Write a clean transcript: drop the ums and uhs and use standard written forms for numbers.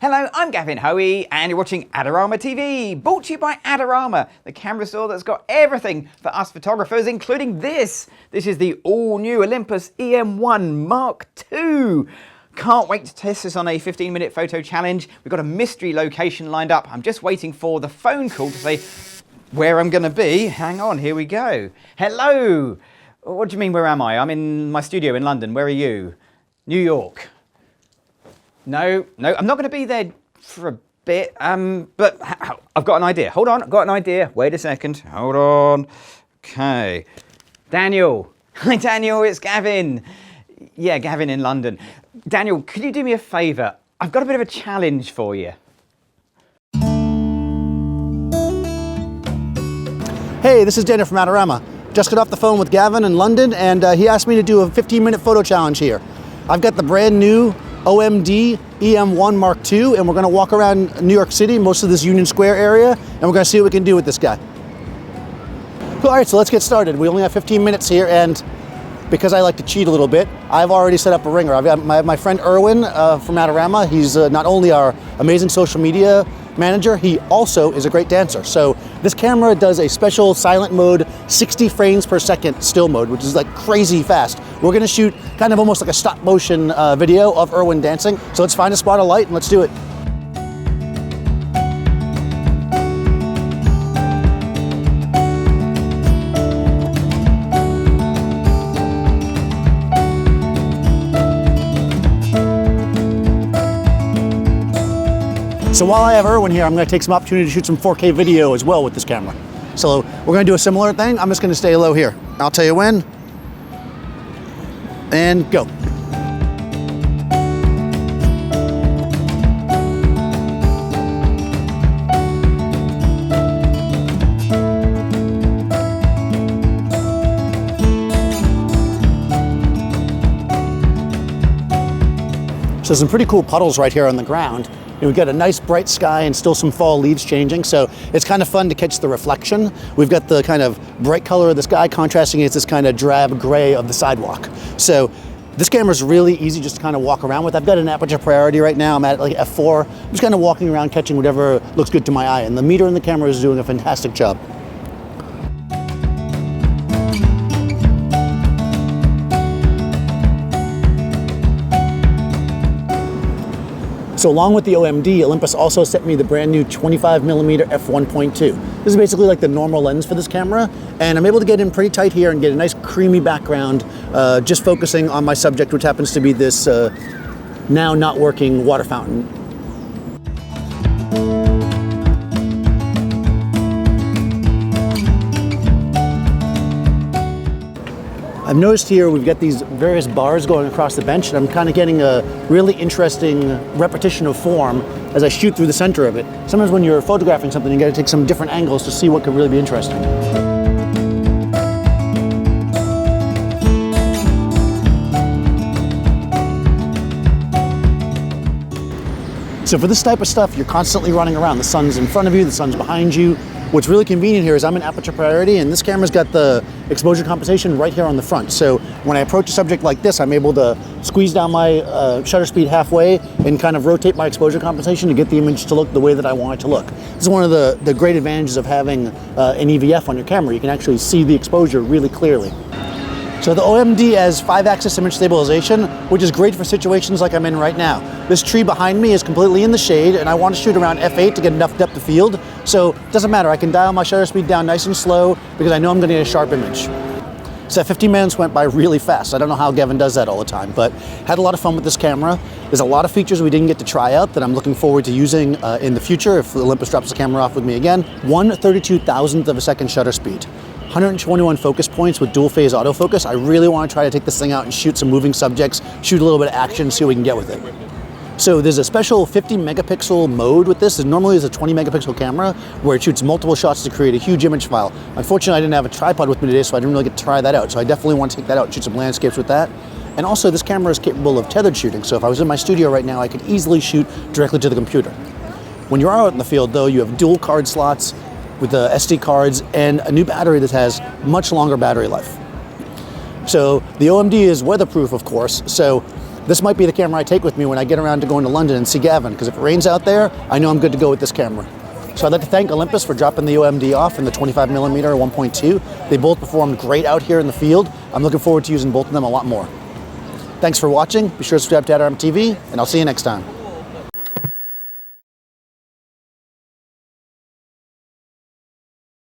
Hello, I'm Gavin Hoey and you're watching Adorama TV, brought to you by Adorama, the camera store that's got everything for us photographers, including this. This is the all-new Olympus E-M1 Mark II. Can't wait to test this on a 15-minute photo challenge. We've got a mystery location lined up. I'm just waiting for the phone call to say where I'm going to be. Hang on, here we go. Hello. What do you mean, where am I? I'm in my studio in London. Where are you? New York. No, I'm not going to be there for a bit, but I've got an idea. Hold on, I've got an idea. Wait a second. Hold on. Okay. Daniel. Hi, Daniel, it's Gavin. Yeah, Gavin in London. Daniel, could you do me a favour? I've got a bit of a challenge for you. Hey, this is Daniel from Adorama. Just got off the phone with Gavin in London, and he asked me to do a 15-minute photo challenge here. I've got the brand new OMD E-M1 Mark II, and we're going to walk around New York City, most of this Union Square area, and we're going to see what we can do with this guy. All right, so let's get started. We only have 15 minutes here, and because I like to cheat a little bit, I've already set up a ringer. I've got my friend Erwin from Adorama. He's not only our amazing social media manager, he also is a great dancer. So this camera does a special silent mode, 60 frames per second still mode, which is like crazy fast. We're gonna shoot kind of almost like a stop motion video of Erwin dancing. So let's find a spot of light and let's do it. So while I have Erwin here, I'm going to take some opportunity to shoot some 4K video as well with this camera. So we're going to do a similar thing. I'm just going to stay low here. I'll tell you when. And go. So some pretty cool puddles right here on the ground. We've got a nice bright sky and still some fall leaves changing, so it's kind of fun to catch the reflection. We've got the kind of bright color of the sky contrasting against this kind of drab gray of the sidewalk. So this camera is really easy just to kind of walk around with. I've got an aperture priority right now. I'm at like f4. I'm just kind of walking around catching whatever looks good to my eye, and the meter in the camera is doing a fantastic job. So along with the OMD, Olympus also sent me the brand new 25mm f1.2. This is basically like the normal lens for this camera, and I'm able to get in pretty tight here and get a nice creamy background, just focusing on my subject, which happens to be this now not working water fountain. I've noticed here we've got these various bars going across the bench, and I'm kind of getting a really interesting repetition of form as I shoot through the center of it. Sometimes when you're photographing something, you got to take some different angles to see what could really be interesting. So for this type of stuff, you're constantly running around. The sun's in front of you, the sun's behind you. What's really convenient here is I'm in aperture priority, and this camera's got the exposure compensation right here on the front. So when I approach a subject like this, I'm able to squeeze down my shutter speed halfway and kind of rotate my exposure compensation to get the image to look the way that I want it to look. This is one of the great advantages of having an EVF on your camera. You can actually see the exposure really clearly. So the OMD has 5-axis image stabilization, which is great for situations like I'm in right now. This tree behind me is completely in the shade, and I want to shoot around f8 to get enough depth of field. So it doesn't matter, I can dial my shutter speed down nice and slow because I know I'm going to get a sharp image. So that 15 minutes went by really fast. I don't know how Gavin does that all the time, but had a lot of fun with this camera. There's a lot of features we didn't get to try out that I'm looking forward to using in the future if Olympus drops the camera off with me again. 1/32,000th of a second shutter speed. 121 focus points with dual phase autofocus. I really want to try to take this thing out and shoot some moving subjects, shoot a little bit of action, see what we can get with it. So there's a special 50 megapixel mode with this. Normally it's a 20 megapixel camera where it shoots multiple shots to create a huge image file. Unfortunately, I didn't have a tripod with me today, so I didn't really get to try that out. So I definitely want to take that out and shoot some landscapes with that. And also this camera is capable of tethered shooting. So if I was in my studio right now, I could easily shoot directly to the computer. When you're out in the field though, you have dual card slots with the SD cards and a new battery that has much longer battery life. So the OMD is weatherproof, of course. So This might be the camera I take with me when I get around to going to London and see Gavin, because if it rains out there, I know I'm good to go with this camera. So I'd like to thank Olympus for dropping the OMD off in the 25mm 1.2. They both performed great out here in the field. I'm looking forward to using both of them a lot more. Thanks for watching. Be sure to subscribe to Adorama TV, and I'll see you next time.